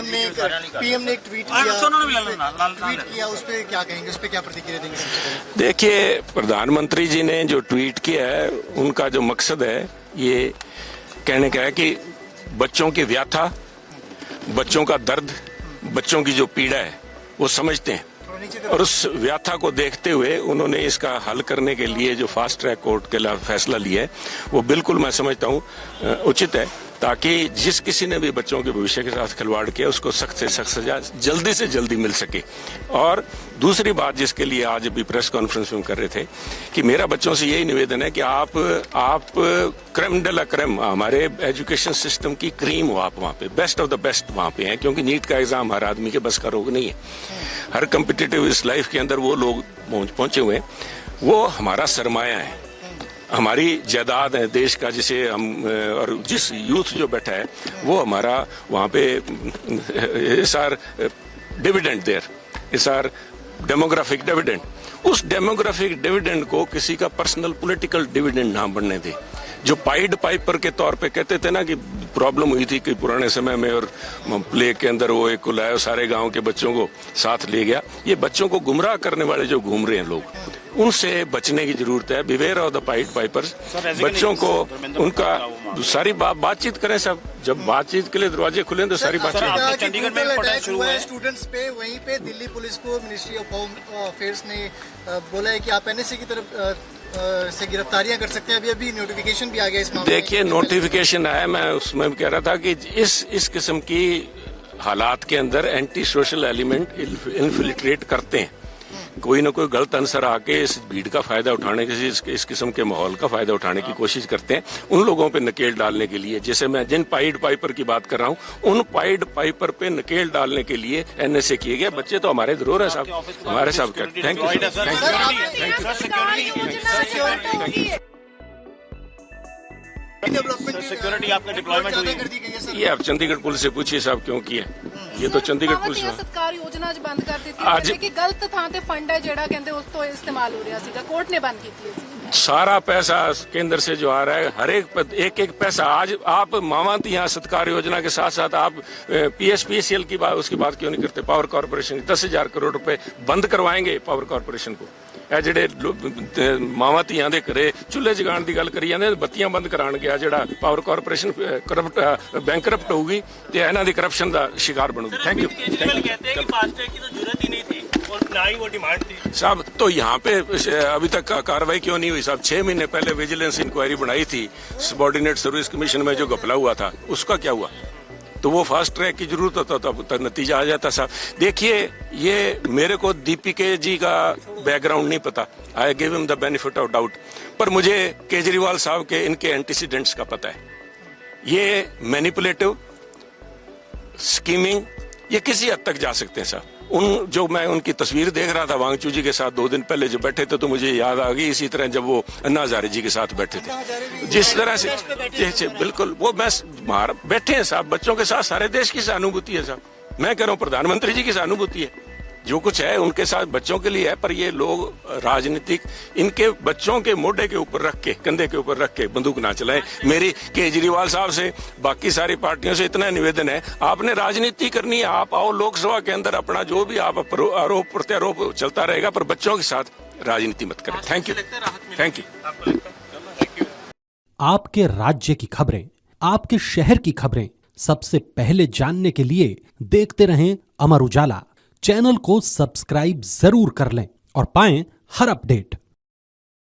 PM ने एक tweet किया, उस पर क्या कहेंगे, उस पर क्या प्रतिक्रिया देंगे? देखिए, प्रधानमंत्री जी ने जो ट्वीट किया है उनका जो मकसद है ये कहने का है कि बच्चों की व्यथा, बच्चों का दर्द, बच्चों की जो पीड़ा है वो समझते हैं और उस व्यथा को देखते हुए उन्होंने इसका हल करने के लिए जो फास्ट ट्रैक कोर्ट के फैसला लिया है वो बिल्कुल मैं समझता हूँ उचित है, ताकि जिस किसी ने भी बच्चों के भविष्य के साथ खिलवाड़ किया उसको सख्त से सख्त सजा जल्दी से जल्दी मिल सके। और दूसरी बात जिसके लिए आज अभी प्रेस कॉन्फ्रेंस में कर रहे थे कि मेरा बच्चों से यही निवेदन है कि आप क्रेम डे ला क्रेम, हमारे एजुकेशन सिस्टम की क्रीम हो, आप वहाँ पे बेस्ट ऑफ द बेस्ट वहाँ पे हैं, क्योंकि नीट का एग्जाम हर आदमी के बस का रोग नहीं है। हर कम्पिटिटिव इस लाइफ के अंदर वो लोग पहुंचे हुए हैं, वो हमारा सरमाया है, हमारी जायदाद है देश का, जिसे हम और जिस यूथ जो बैठा है वो हमारा वहाँ पे इस आर डिविडेंड देयर, इस आर डेमोग्राफिक डिविडेंड। उस डेमोग्राफिक डिविडेंड को किसी का पर्सनल पॉलिटिकल डिविडेंड ना बनने दे। जो पाइड पाइपर के तौर पे कहते थे ना कि प्रॉब्लम हुई थी कि पुराने समय में और प्ले के अंदर वो एक को लाया, सारे गांव के बच्चों को साथ ले गया, ये बच्चों को गुमराह करने वाले जो घूम रहे हैं लोग, उनसे बचने की जरूरत है। Beware of the pied pipers. बच्चों को उनका सारी बातचीत करें सब, जब बातचीत के लिए दरवाजे खुले तो सारी बातचीत। चंडीगढ़ में अटैक हुआ है स्टूडेंट्स पे, वहीं पे दिल्ली पुलिस को मिनिस्ट्री ऑफ होम अफेयर्स ने बोला है कि आप एनएसए की तरफ से गिरफ्तारियां कर सकते हैं। अभी नोटिफिकेशन भी आ गया इस मामले में। देखिए, नोटिफिकेशन आया, मैं उसमें कह रहा था कि इस किस्म की हालात के अंदर एंटी सोशल एलिमेंट इन्फिल्ट्रेट करते हैं, कोई ना कोई गलत आंसर आके इस भीड़ का फायदा उठाने के, इस किस्म के माहौल का फायदा उठाने की कोशिश करते हैं, उन लोगों पे नकेल डालने के लिए। जैसे मैं जिन पाइड पाइपर की बात कर रहा हूँ, उन पाइड पाइपर पे नकेल डालने के लिए एनएसए किए गए। बच्चे तो हमारे जरूर है साहब, हमारे साहब। Thank you. सिक्योरिटी आपका डिप्लॉयमेंट हुई है? ये आप चंडीगढ़ पुलिस से पूछिए साहब क्यों किया। ये तो चंडीगढ़ पुलिस सत्कार योजना ज बंद कर ਦਿੱਤੀ ਅੱਜ ਕਿ ਗਲਤ ਥਾਂ ਤੇ ਫੰਡ ਹੈ ਜਿਹੜਾ ਕਹਿੰਦੇ ਉਸ ਤੋਂ इस्तेमाल हो रहा ਸੀਗਾ, कोर्ट ने बंद ਕੀਤੀ है। सारा पैसा केंद्र से जो आ रहा है, हर एक पैसा, आज आप मावांती यहाँ सत्कार योजना के साथ साथ आप पीएसपीसीएल की बात, उसकी बात क्यों नहीं करते? पावर कॉर्पोरेशन 10,000 करोड़ रुपए बंद करवाएंगे पावर कॉर्पोरेशन को। ਇਹ ਜਿਹੜੇ ਮਾਵਾਂ ਧੀਆਂ ਦੇ ਘਰੇ ਚੁੱਲ੍ਹੇ ਜਗਾਉਣ ਦੀ ਗੱਲ ਕਰੀ ਜਾਂਦੇ, ਬੱਤੀਆਂ ਬੰਦ ਕਰਾਉਣ ਗਿਆ ਜਿਹੜਾ ਪਾਵਰ ਕਾਰਪੋਰੇਸ਼ਨ ਬੈਂਕਰਪਟ ਹੋਊਗੀ ਤੇ ਇਹਨਾਂ ਦੀ ਕਰਪਸ਼ਨ ਦਾ शिकार बनूगी। Thank you. कहते हैं कि फास्ट ट्रैक की तो जरूरत ही नहीं थी और ना ही वो डिमांड थी साहब। तो यहाँ पे अभी तक कार्रवाई क्यों नहीं हुई साहब? 6 महीने पहले विजिलेंस इंक्वायरी बनाई थी सबॉर्डिनेट सर्विस कमीशन में, जो घपला हुआ था उसका क्या हुआ? तो वो फास्ट ट्रैक की जरूरत होता तब तक नतीजा आ जाता साहब। देखिए, ये मेरे को दीपिके जी का बैकग्राउंड नहीं पता, I give him the benefit of doubt, पर मुझे केजरीवाल साहब के इनके एंटीसीडेंट्स का पता है। ये मैनिपुलेटिव, स्कीमिंग, ये किसी हद तक जा सकते हैं साहब। जो मैं उनकी तस्वीर देख रहा था वांगचू जी के साथ 2 दिन पहले जो बैठे थे, तो मुझे याद आ गई इसी तरह जब वो अन्ना हजारे जी के साथ बैठे थे, जिस तरह से बिल्कुल वो बैठे हैं साहब बच्चों के साथ। सारे देश की सहानुभूति है साहब, मैं कह रहा हूँ प्रधानमंत्री जी की सहानुभूति है, जो कुछ है उनके साथ बच्चों के लिए है। पर ये लोग राजनीतिक इनके बच्चों के मोढे के ऊपर रख के, कंधे के ऊपर रख के बंदूक ना चलाएं। मेरी केजरीवाल साहब से, बाकी सारी पार्टियों से इतना निवेदन है, आपने राजनीति करनी है, आप आओ लोकसभा के अंदर, अपना जो भी आप आरोप प्रत्यारोप चलता रहेगा, पर बच्चों के साथ राजनीति मत करें। Thank you. Thank you. आपके राज्य की खबरें, आपके शहर की खबरें सबसे पहले जानने के लिए देखते रहें अमर उजाला। चैनल को सब्सक्राइब जरूर कर लें और पाएं हर अपडेट।